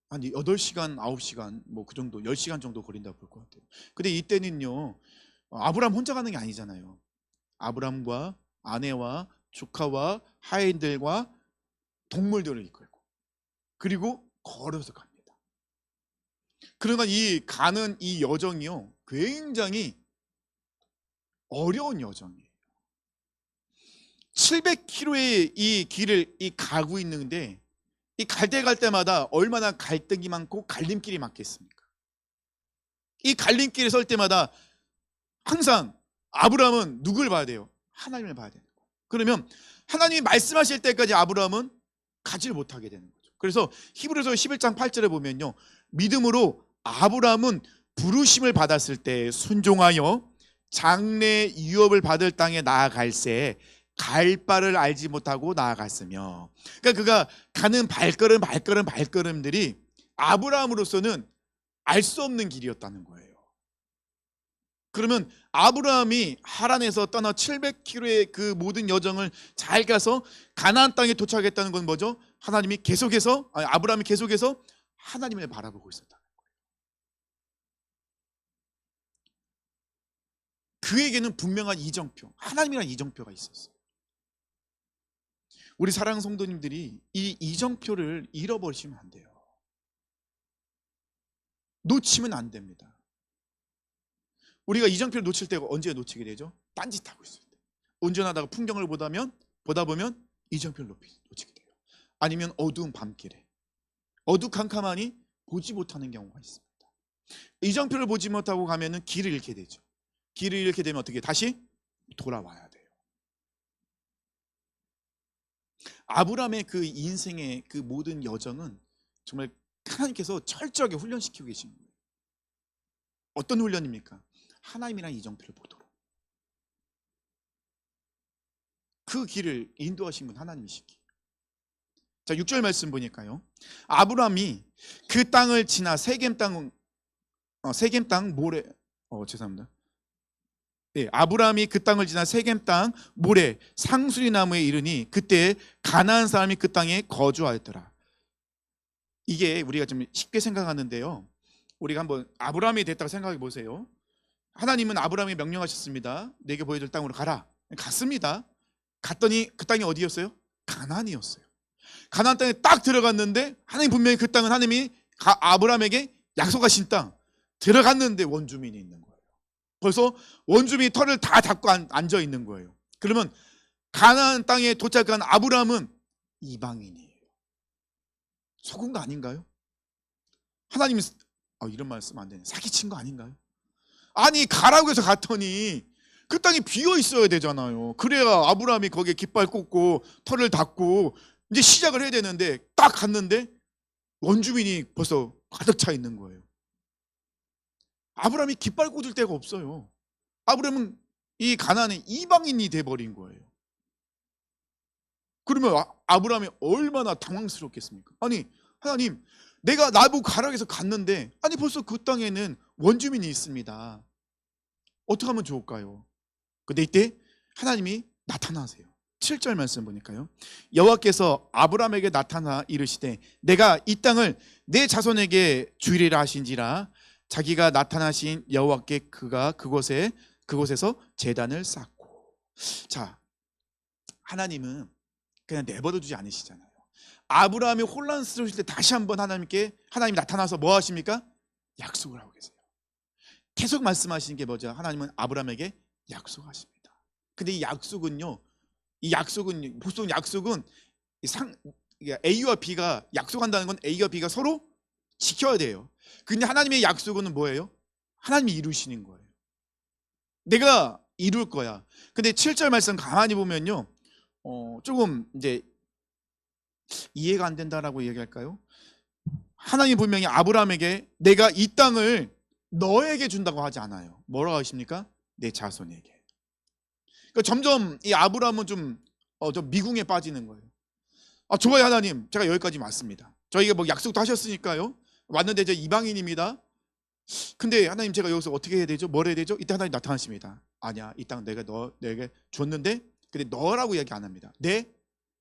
한 8시간, 9시간 뭐 그 정도, 10시간 정도 걸린다고 볼 것 같아요. 근데 이때는요, 아브라함 혼자 가는 게 아니잖아요. 아브라함과 아내와 조카와 하인들과 동물들을 이끌고 그리고 걸어서 갑니다. 그러니까 이 가는 이 여정이요 굉장히 어려운 여정이에요. 700km의 이 길을 가고 있는데 이 갈 때마다 얼마나 갈등이 많고 갈림길이 많겠습니까? 이 갈림길에 설 때마다 항상 아브라함은 누굴 봐야 돼요? 하나님을 봐야 되는 거예요. 그러면 하나님이 말씀하실 때까지 아브라함은 가지를 못하게 되는 거죠. 그래서 히브리서 11장 8절에 보면요, 믿음으로 아브라함은 부르심을 받았을 때 순종하여 장래 유업을 받을 땅에 나아갈새 갈 바를 알지 못하고 나아갔으며, 그러니까 그가 가는 발걸음들이 아브라함으로서는 알 수 없는 길이었다는 거예요. 그러면 아브라함이 하란에서 떠나 700km의 그 모든 여정을 잘 가서 가나안 땅에 도착했다는 건 뭐죠? 하나님이 계속해서, 아브라함이 계속해서 하나님을 바라보고 있었다는 거예요. 그에게는 분명한 이정표, 하나님이란 이정표가 있었어요. 우리 사랑하는 성도님들이 이 이정표를 잃어버리시면 안 돼요. 놓치면 안 됩니다. 우리가 이정표를 놓칠 때가 언제 놓치게 되죠? 딴짓하고 있을 때. 운전하다가 풍경을 보다 보면 이정표를 놓치게 돼요. 아니면 어두운 밤길에 어두컴컴하니 보지 못하는 경우가 있습니다. 이정표를 보지 못하고 가면은 길을 잃게 되죠. 길을 잃게 되면 어떻게 다시 돌아와야 돼요. 아브라함의 그 인생의 그 모든 여정은 정말 하나님께서 철저하게 훈련시키고 계신 거예요. 어떤 훈련입니까? 하나님이란 이정표를 보도록. 그 길을 인도하신 분 하나님이시기. 자, 6절 말씀 보니까요, 아브라함이 그 땅을 지나 세겜 땅 모래 죄송합니다. 네, 아브라함이 그 땅을 지나 세겜 땅 모래 상수리 나무에 이르니 그때 가나안 사람이 그 땅에 거주하였더라. 이게 우리가 좀 쉽게 생각하는데요, 우리가 한번 아브라함이 됐다고 생각해 보세요. 하나님은 아브라함이 명령하셨습니다. 내게 보여줄 땅으로 가라. 갔습니다. 갔더니 그 땅이 어디였어요? 가나안이었어요. 가나안 땅에 딱 들어갔는데 하나님 분명히 그 땅은 하나님이 아브라함에게 약속하신 땅, 들어갔는데 원주민이 있는 거예요. 벌써 원주민이 털을 다 닫고 앉아 있는 거예요. 그러면 가나안 땅에 도착한 아브라함은 이방인이에요. 속은 거 아닌가요? 하나님이 이런 말 쓰면 안 되네. 사기친 거 아닌가요? 아니, 가라고 해서 갔더니 그 땅이 비어 있어야 되잖아요. 그래야 아브라함이 거기에 깃발 꽂고 털을 닫고 이제 시작을 해야 되는데 딱 갔는데 원주민이 벌써 가득 차 있는 거예요. 아브라함이 깃발 꽂을 데가 없어요. 아브라함은 이 가나안의 이방인이 돼버린 거예요. 그러면 아브라함이 얼마나 당황스럽겠습니까? 아니, 하나님, 내가 나보고 가라고 해서 갔는데 아니 벌써 그 땅에는 원주민이 있습니다. 어떻게 하면 좋을까요? 근데 이때 하나님이 나타나세요. 7절 말씀 보니까요. 여호와께서 아브라함에게 나타나 이르시되 내가 이 땅을 내 자손에게 주리라 하신지라. 자기가 나타나신 여호와께 그가 그곳에서 제단을 쌓고. 자, 하나님은 그냥 내버려 두지 않으시잖아요. 아브라함이 혼란스러우실 때 다시 한번 하나님이 나타나서 뭐 하십니까? 약속을 하고 계세요. 계속 말씀하시는 게 뭐죠? 하나님은 아브라함에게 약속하십니다. 근데 이 약속은 보통 약속은 A와 B가 약속한다는 건 A와 B가 서로 지켜야 돼요. 근데 하나님의 약속은 뭐예요? 하나님이 이루시는 거예요. 내가 이룰 거야. 근데 7절 말씀 가만히 보면요, 조금 이제 이해가 안 된다라고 얘기할까요? 하나님 분명히 아브라함에게 내가 이 땅을 너에게 준다고 하지 않아요. 뭐라고 하십니까? 내 자손에게. 그러니까 점점 이 아브라함은 좀 미궁에 빠지는 거예요. 좋아요 하나님, 제가 여기까지 왔습니다. 저희가 뭐 약속도 하셨으니까요. 왔는데 저 이방인입니다. 근데 하나님 제가 여기서 어떻게 해야 되죠? 뭘 해야 되죠? 이때 하나님 나타나십니다. 아니야, 이 땅 내가 너에게 줬는데, 근데 너라고 얘기 안 합니다. 내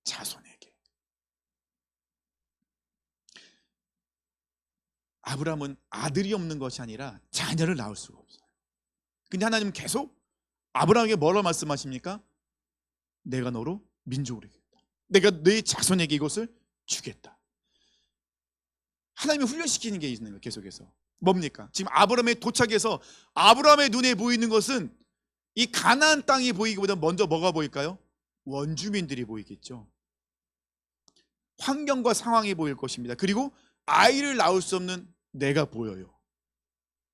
자손에게. 아브라함은 아들이 없는 것이 아니라 자녀를 낳을 수가 없어요. 근데 하나님은 계속 아브라함에게 뭐라고 말씀하십니까? 내가 너로 민족을 이루겠다. 내가 네 자손에게 이것을 주겠다. 하나님이 훈련시키는 게 있는 거예요. 계속해서. 뭡니까? 지금 아브라함에 도착해서 아브라함의 눈에 보이는 것은 이 가나안 땅이 보이기보다 먼저 뭐가 보일까요? 원주민들이 보이겠죠. 환경과 상황이 보일 것입니다. 그리고 아이를 낳을 수 없는 내가 보여요.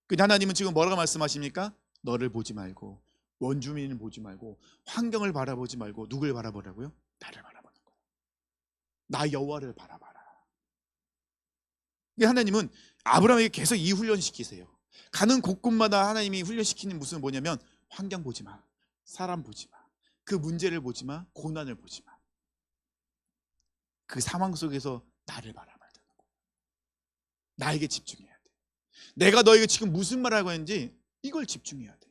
근데 하나님은 지금 뭐라고 말씀하십니까? 너를 보지 말고, 원주민을 보지 말고, 환경을 바라보지 말고 누굴 바라보라고요? 나를 바라보는 거예요. 나 여호와를 바라봐라. 하나님은 아브라함에게 계속 이 훈련시키세요. 가는 곳곳마다 하나님이 훈련시키는 무슨 뭐냐면, 환경 보지 마, 사람 보지 마, 그 문제를 보지 마, 고난을 보지 마. 그 상황 속에서 나를 바라봐야 되는 거예요. 나에게 집중해야 돼. 내가 너에게 지금 무슨 말을 하고 있는지 이걸 집중해야 돼.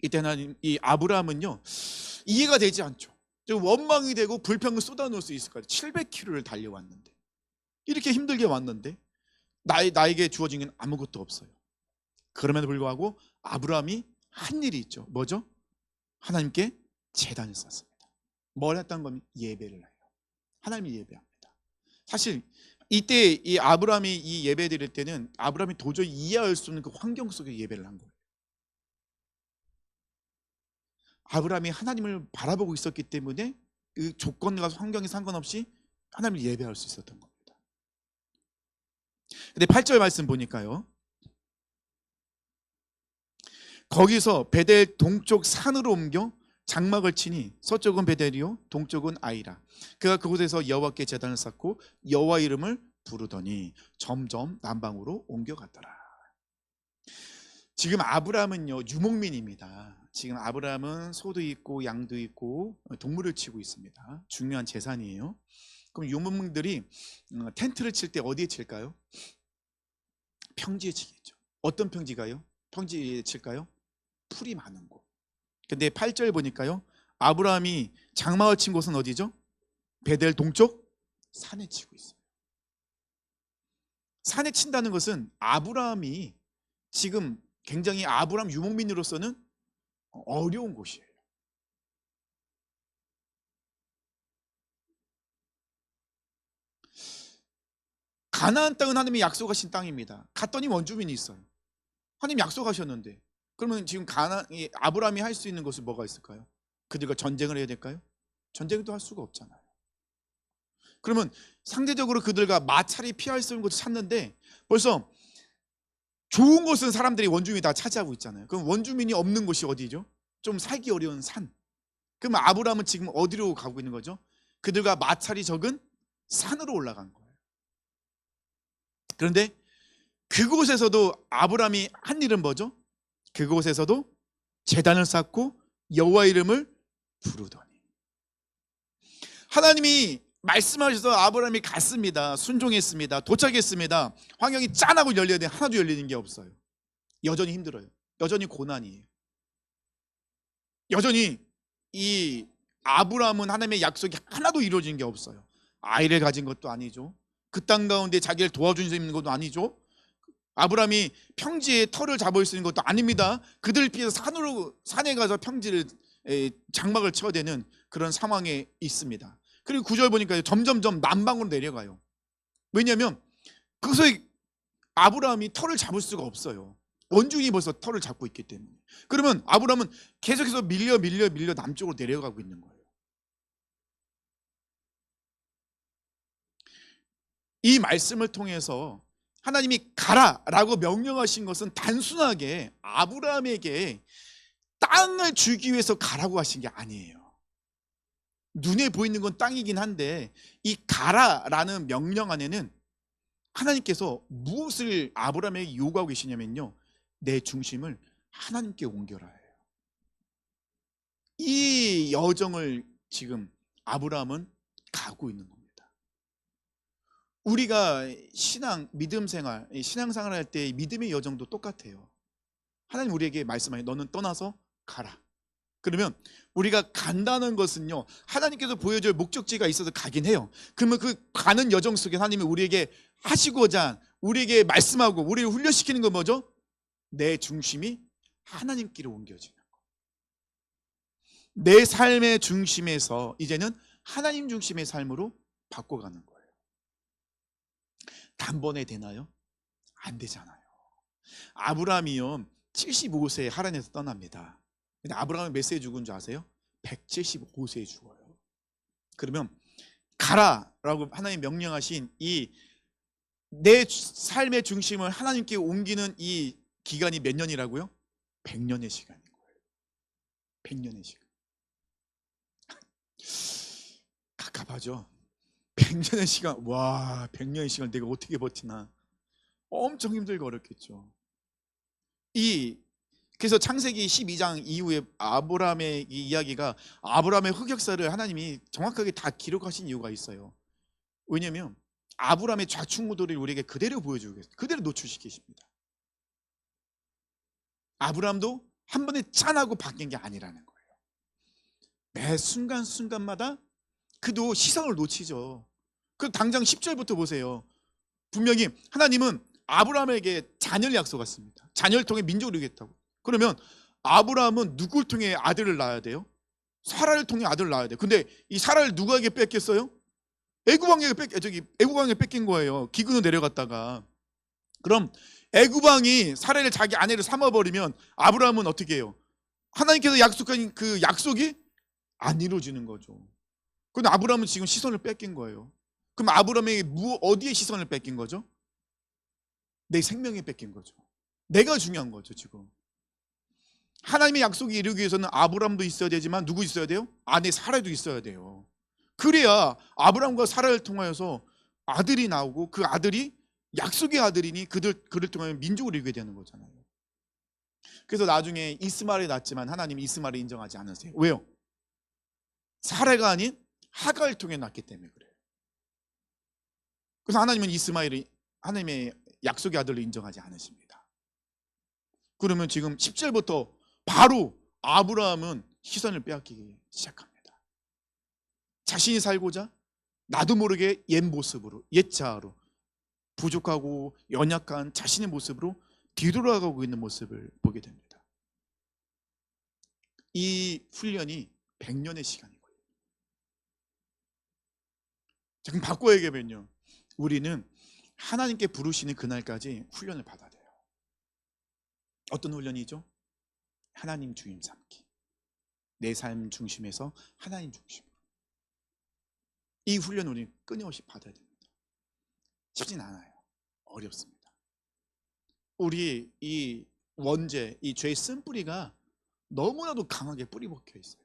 이때 하나님, 이 아브라함은요, 이해가 되지 않죠. 원망이 되고 불평을 쏟아놓을 수 있을 거예요. 700km를 달려왔는데, 이렇게 힘들게 왔는데 나에게 주어진 건 아무것도 없어요. 그럼에도 불구하고 아브라함이 한 일이 있죠. 뭐죠? 하나님께 제단을 쌓습니다. 뭘 했다는 겁니까? 예배를 해요. 하나님이 예배합니다. 사실 이때 이 아브라함이 이 예배 드릴 때는 아브라함이 도저히 이해할 수 없는 그 환경 속에 예배를 한 거예요. 아브라함이 하나님을 바라보고 있었기 때문에 그 조건과 환경에 상관없이 하나님을 예배할 수 있었던 겁니다. 근데 8절 말씀 보니까요, 거기서 베델 동쪽 산으로 옮겨 장막을 치니 서쪽은 베델이요 동쪽은 아이라. 그가 그곳에서 여호와께 제단을 쌓고 여호와 이름을 부르더니 점점 남방으로 옮겨갔더라. 지금 아브라함은요 유목민입니다. 지금 아브라함은 소도 있고 양도 있고 동물을 치고 있습니다. 중요한 재산이에요. 그럼 유목민들이 텐트를 칠 때 어디에 칠까요? 평지에 치겠죠. 어떤 평지가요? 평지에 칠까요? 풀이 많은 곳. 근데 8절 보니까요, 아브라함이 장막을 친 곳은 어디죠? 베델 동쪽 산에 치고 있어요. 산에 친다는 것은 아브라함이 지금 굉장히 아브라함 유목민으로서는 어려운 곳이에요. 가나안 땅은 하나님이 약속하신 땅입니다. 갔더니 원주민이 있어요. 하나님 약속하셨는데, 그러면 지금 아브라함이 할 수 있는 것은 뭐가 있을까요? 그들과 전쟁을 해야 될까요? 전쟁도 할 수가 없잖아요. 그러면 상대적으로 그들과 마찰이 피할 수 있는 곳을 찾는데, 벌써 좋은 곳은 사람들이 원주민이 다 차지하고 있잖아요. 그럼 원주민이 없는 곳이 어디죠? 좀 살기 어려운 산. 그럼 아브라함은 지금 어디로 가고 있는 거죠? 그들과 마찰이 적은 산으로 올라간 거예요. 그런데 그곳에서도 아브라함이 한 일은 뭐죠? 그곳에서도 제단을 쌓고 여호와 이름을 부르더니. 하나님이 말씀하셔서 아브라함이 갔습니다. 순종했습니다. 도착했습니다. 환경이 짠하고 열려야 돼. 하나도 열리는 게 없어요. 여전히 힘들어요. 여전히 고난이에요. 여전히 이 아브라함은 하나님의 약속이 하나도 이루어진 게 없어요. 아이를 가진 것도 아니죠. 그 땅 가운데 자기를 도와준 수 있는 것도 아니죠. 아브라함이 평지에 터를 잡을 수 있는 것도 아닙니다. 그들 피해서 산에 가서 평지를 장막을 쳐야 되는 그런 상황에 있습니다. 그리고 9절 보니까 점점점 남방으로 내려가요. 왜냐하면 거기서 아브라함이 터를 잡을 수가 없어요. 원중이 벌써 터를 잡고 있기 때문에. 그러면 아브라함은 계속해서 밀려 남쪽으로 내려가고 있는 거예요. 이 말씀을 통해서 하나님이 가라라고 명령하신 것은 단순하게 아브라함에게 땅을 주기 위해서 가라고 하신 게 아니에요. 눈에 보이는 건 땅이긴 한데 이 가라라는 명령 안에는 하나님께서 무엇을 아브라함에게 요구하고 계시냐면요, 내 중심을 하나님께 옮겨라 해요. 이 여정을 지금 아브라함은 가고 있는 겁니다. 우리가 신앙생활 할 때 믿음의 여정도 똑같아요. 하나님 우리에게 말씀하여 너는 떠나서 가라. 그러면 우리가 간다는 것은요, 하나님께서 보여줄 목적지가 있어서 가긴 해요. 그러면 그 가는 여정 속에 하나님이 우리에게 하시고자 우리에게 말씀하고 우리를 훈련시키는 건 뭐죠? 내 중심이 하나님께로 옮겨지는 거. 내 삶의 중심에서 이제는 하나님 중심의 삶으로 바꿔가는 거예요. 단번에 되나요? 안 되잖아요. 아브라함이요 75세에 하란에서 떠납니다. 근데 아브라함이 몇 세에 죽은 줄 아세요? 175세에 죽어요. 그러면 가라라고 하나님 명령하신 이 내 삶의 중심을 하나님께 옮기는 이 기간이 몇 년이라고요? 100년의 시간인 거예요. 100년의 시간. 갑갑하죠? 100년의 시간. 와, 100년의 시간 내가 어떻게 버티나. 엄청 힘들고 어렵겠죠. 그래서 창세기 12장 이후에 아브라함의 이 이야기가 아브라함의 흑역사를 하나님이 정확하게 다 기록하신 이유가 있어요. 왜냐하면 아브라함의 좌충우돌을 우리에게 그대로 보여주고 계세요. 그대로 노출시키십니다. 아브라함도 한 번에 짠하고 바뀐 게 아니라는 거예요. 매 순간순간마다 그도 시선을 놓치죠. 그 당장 10절부터 보세요. 분명히 하나님은 아브라함에게 자녀를 약속했습니다. 자녀를 통해 민족을 이루겠다고. 그러면 아브라함은 누굴 통해 아들을 낳아야 돼요? 사라를 통해 아들을 낳아야 돼요. 근데 이 사라를 누구에게 뺏겼어요? 애굽왕에게 뺏긴 거예요. 기근으로 내려갔다가. 그럼 애굽왕이 사라를 자기 아내를 삼아버리면 아브라함은 어떻게 해요? 하나님께서 약속한 그 약속이 안 이루어지는 거죠. 근데 아브라함은 지금 시선을 뺏긴 거예요. 그럼 아브라함에게 어디에 시선을 뺏긴 거죠? 내 생명에 뺏긴 거죠. 내가 중요한 거죠. 지금 하나님의 약속이 이루기 위해서는 아브라함도 있어야 되지만 누구 있어야 돼요? 아내 사라도 있어야 돼요. 그래야 아브라함과 사라를 통하여서 아들이 나오고 그 아들이 약속의 아들이니 그를 통하여 민족을 이루게 되는 거잖아요. 그래서 나중에 이스마엘이 낳았지만 하나님이 이스마엘을 인정하지 않으세요. 왜요? 사라가 아닌 하갈을 통해 낳기 때문에 그래요. 그래서 하나님은 이스마엘이 하나님의 약속의 아들로 인정하지 않으십니다. 그러면 지금 10절부터 바로 아브라함은 시선을 빼앗기기 시작합니다. 자신이 살고자 나도 모르게 옛 모습으로, 옛 자아로 부족하고 연약한 자신의 모습으로 뒤돌아가고 있는 모습을 보게 됩니다. 이 훈련이 100년의 시간이 걸려요. 자, 그럼 바꿔 얘기하면요, 우리는 하나님께 부르시는 그날까지 훈련을 받아야 돼요. 어떤 훈련이죠? 하나님 주임 삼기. 내 삶 중심에서 하나님 중심으로. 이 훈련을 우리는 끊임없이 받아야 됩니다. 쉽진 않아요. 어렵습니다. 우리 이 원죄, 이 죄의 쓴뿌리가 너무나도 강하게 뿌리 박혀 있어요.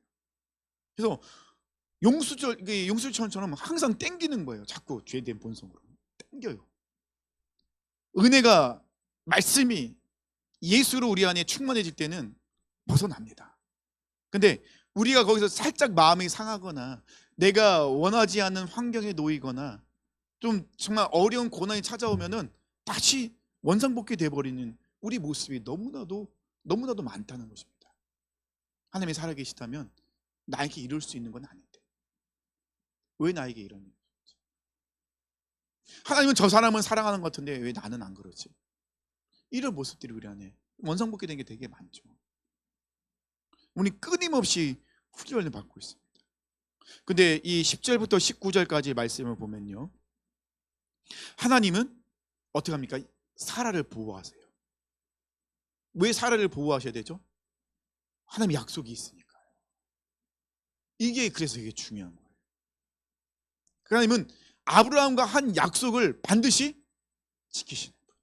그래서 용수철처럼 항상 땡기는 거예요. 자꾸 죄에 대한 본성으로 땡겨요. 은혜가, 말씀이 예수로 우리 안에 충만해질 때는 벗어납니다. 근데 우리가 거기서 살짝 마음이 상하거나 내가 원하지 않는 환경에 놓이거나 좀 정말 어려운 고난이 찾아오면은 다시 원상복귀 돼버리는 우리 모습이 너무나도 너무나도 많다는 것입니다. 하나님이 살아계시다면 나에게 이룰 수 있는 건 아닌데 왜 나에게 이러니? 하나님은 저 사람은 사랑하는 것 같은데 왜 나는 안 그러지? 이런 모습들이 우리 안에 원상복귀 된 게 되게 많죠. 우리 끊임없이 훈련을 받고 있습니다. 근데 이 10절부터 19절까지 말씀을 보면요, 하나님은 어떻게 합니까? 사라를 보호하세요. 왜 사라를 보호하셔야 되죠? 하나님 약속이 있으니까요. 이게 그래서 이게 중요한 거예요. 하나님은 아브라함과 한 약속을 반드시 지키시는 거예요.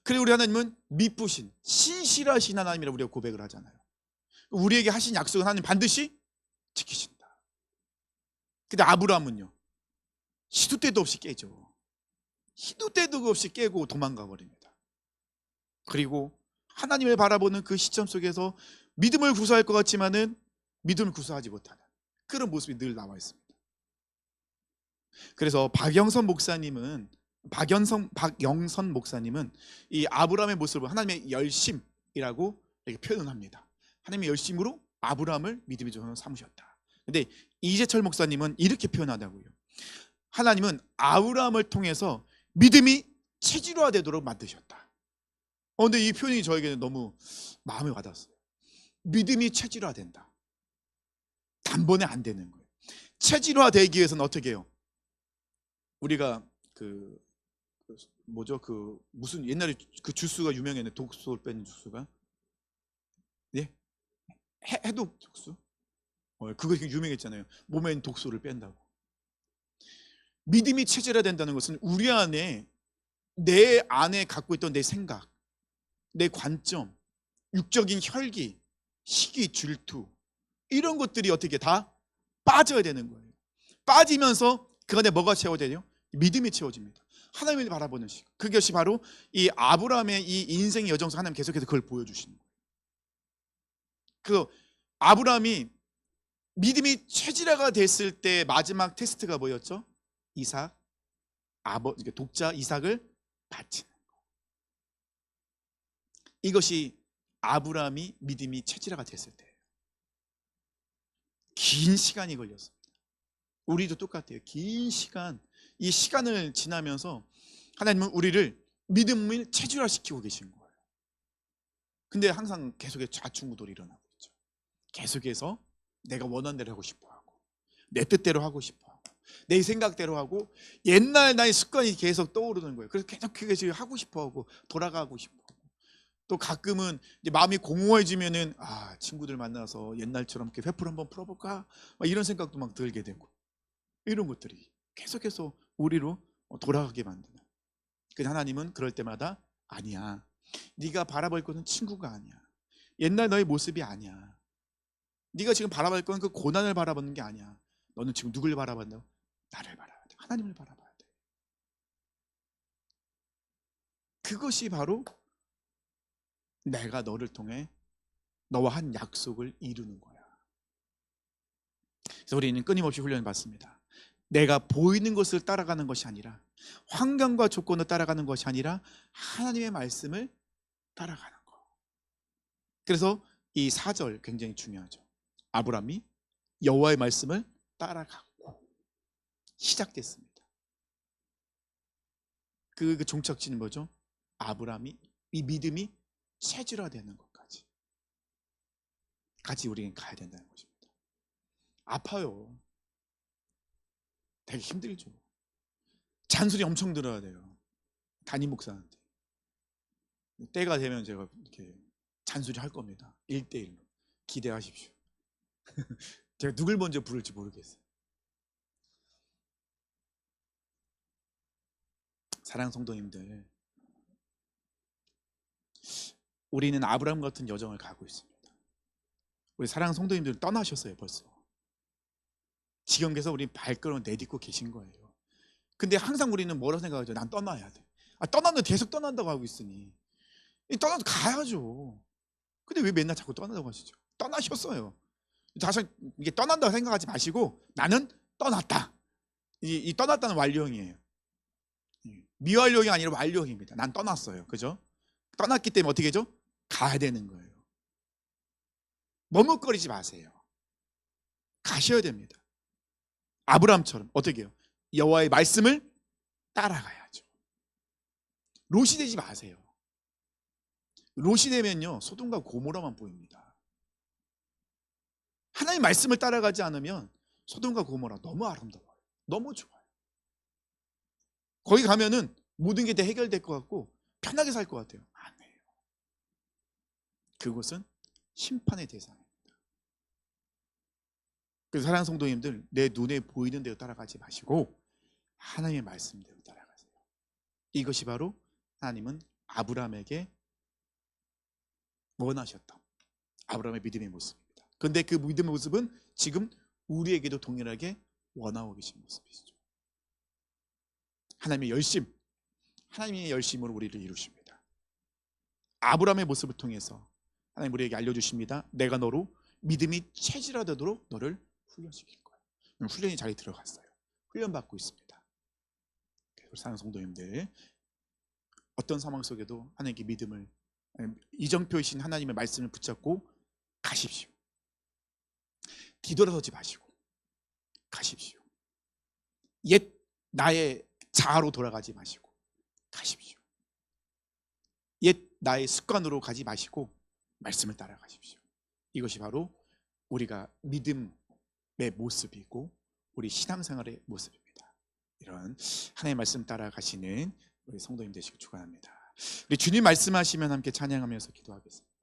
그리고 우리 하나님은 미쁘신 신실하신 하나님이라고 우리가 고백을 하잖아요. 우리에게 하신 약속은 하나님 반드시 지키신다. 근데 아브라함은요, 시도 때도 없이 깨죠. 시도 때도 없이 깨고 도망가 버립니다. 그리고 하나님을 바라보는 그 시점 속에서 믿음을 구사할 것 같지만은 믿음을 구사하지 못하는 그런 모습이 늘 나와 있습니다. 그래서 박영선 목사님은 이 아브라함의 모습을 하나님의 열심이라고 이렇게 표현을 합니다. 하나님의 열심으로 아브라함을 믿음의 조상으로 삼으셨다. 근데 이재철 목사님은 이렇게 표현하다고요. 하나님은 아브라함을 통해서 믿음이 체질화되도록 만드셨다. 근데 이 표현이 저에게는 너무 마음에 와닿았어요. 믿음이 체질화된다. 단번에 안 되는 거예요. 체질화되기 위해서는 어떻게 해요? 우리가 무슨 옛날에 그 주스가 유명했는데 독소를 빼는 주스가 예? 해독 독소? 그거 되게 유명했잖아요. 몸에 있는 독소를 뺀다고. 믿음이 체질화된다는 것은 우리 안에 내 안에 갖고 있던 내 생각, 내 관점, 육적인 혈기, 시기, 질투 이런 것들이 어떻게 다 빠져야 되는 거예요. 빠지면서 그 안에 뭐가 채워져요? 믿음이 채워집니다. 하나님을 바라보는 시각. 그것이 바로 이 아브라함의 이 인생의 여정 속 하나님 계속해서 그걸 보여주시는 거예요. 그 아브라함이 믿음이 체질화가 됐을 때 마지막 테스트가 뭐였죠? 이삭, 독자 이삭을 바치는 거. 이것이 아브라함이 믿음이 체질화가 됐을 때예요. 긴 시간이 걸렸습니다. 우리도 똑같아요. 긴 시간, 이 시간을 지나면서 하나님은 우리를 믿음을 체질화시키고 계신 거예요. 근데 항상 계속해서 좌충우돌이 일어나고 있죠. 계속해서 내가 원하는 대로 하고 싶어 하고, 내 뜻대로 하고 싶어 하고, 내 생각대로 하고, 옛날 나의 습관이 계속 떠오르는 거예요. 그래서 계속 하고 싶어 하고, 돌아가고 싶어 하고, 또 가끔은 이제 마음이 공허해지면은 친구들 만나서 옛날처럼 이렇게 회포를 한번 풀어볼까? 막 이런 생각도 막 들게 되고, 이런 것들이 계속해서 우리로 돌아가게 만드는. 근데 하나님은 그럴 때마다 아니야. 네가 바라볼 것은 친구가 아니야. 옛날 너의 모습이 아니야. 네가 지금 바라볼 건 그 고난을 바라보는 게 아니야. 너는 지금 누굴 바라본다고? 나를 바라봐야 돼. 하나님을 바라봐야 돼. 그것이 바로 내가 너를 통해 너와 한 약속을 이루는 거야. 그래서 우리는 끊임없이 훈련을 받습니다. 내가 보이는 것을 따라가는 것이 아니라, 환경과 조건을 따라가는 것이 아니라 하나님의 말씀을 따라가는 거. 그래서 이 4절 굉장히 중요하죠. 아브라함이 여호와의 말씀을 따라갔고 시작됐습니다. 그 종착지는 뭐죠? 아브라함이 이 믿음이 체질화되는 것까지 같이 우리는 가야 된다는 것입니다. 아파요. 되게 힘들죠. 잔소리 엄청 들어야 돼요. 담임 목사한테. 때가 되면 제가 이렇게 잔소리 할 겁니다. 1대1로. 기대하십시오. 제가 누굴 먼저 부를지 모르겠어요. 사랑하는 성도님들, 우리는 아브라함 같은 여정을 가고 있습니다. 우리 사랑하는 성도님들은 떠나셨어요. 벌써. 지경에서 우리 발걸음을 내딛고 계신 거예요. 근데 항상 우리는 뭐라고 생각하죠? 난 떠나야 돼. 떠났는데 계속 떠난다고 하고 있으니 떠나도 가야죠. 근데 왜 맨날 자꾸 떠나다고 하시죠? 떠나셨어요. 다시 이게 떠난다고 생각하지 마시고 나는 떠났다. 이 떠났다는 완료형이에요. 미완료형이 아니라 완료형입니다. 난 떠났어요. 그죠? 떠났기 때문에 어떻게 해죠? 가야 되는 거예요. 머뭇거리지 마세요. 가셔야 됩니다. 아브라함처럼 어떻게 해요? 여호와의 말씀을 따라가야죠. 롯이 되지 마세요. 롯이 되면요 소돔과 고모라만 보입니다. 하나님 말씀을 따라가지 않으면 소돔과 고모라 너무 아름다워요. 너무 좋아요. 거기 가면은 모든 게 다 해결될 것 같고 편하게 살 것 같아요. 아니에요. 그곳은 심판의 대상입니다. 그래서 사랑하는 성도님들, 내 눈에 보이는 대로 따라가지 마시고 하나님의 말씀대로 따라가세요. 이것이 바로 하나님은 아브라함에게 원하셨던 아브라함의 믿음의 모습입니다. 그런데 그 믿음의 모습은 지금 우리에게도 동일하게 원하고 계신 모습이시죠. 하나님의 열심, 하나님의 열심으로 우리를 이루십니다. 아브라함의 모습을 통해서 하나님 우리에게 알려주십니다. 내가 너로 믿음이 체질화되도록 너를 훈련시킬 거예요. 훈련이 잘 들어갔어요. 훈련받고 있습니다. 그래서 사랑하는 성도님들, 어떤 상황 속에도 하나님께 믿음을, 이정표이신 하나님의 말씀을 붙잡고 가십시오. 뒤돌아서지 마시고 가십시오. 옛 나의 자아로 돌아가지 마시고 가십시오. 옛 나의 습관으로 가지 마시고 말씀을 따라가십시오. 이것이 바로 우리가 믿음의 모습이고 우리 신앙생활의 모습입니다. 이런 하나님의 말씀 따라가시는 우리 성도님 되시길 축원합니다. 우리 주님 말씀하시면 함께 찬양하면서 기도하겠습니다.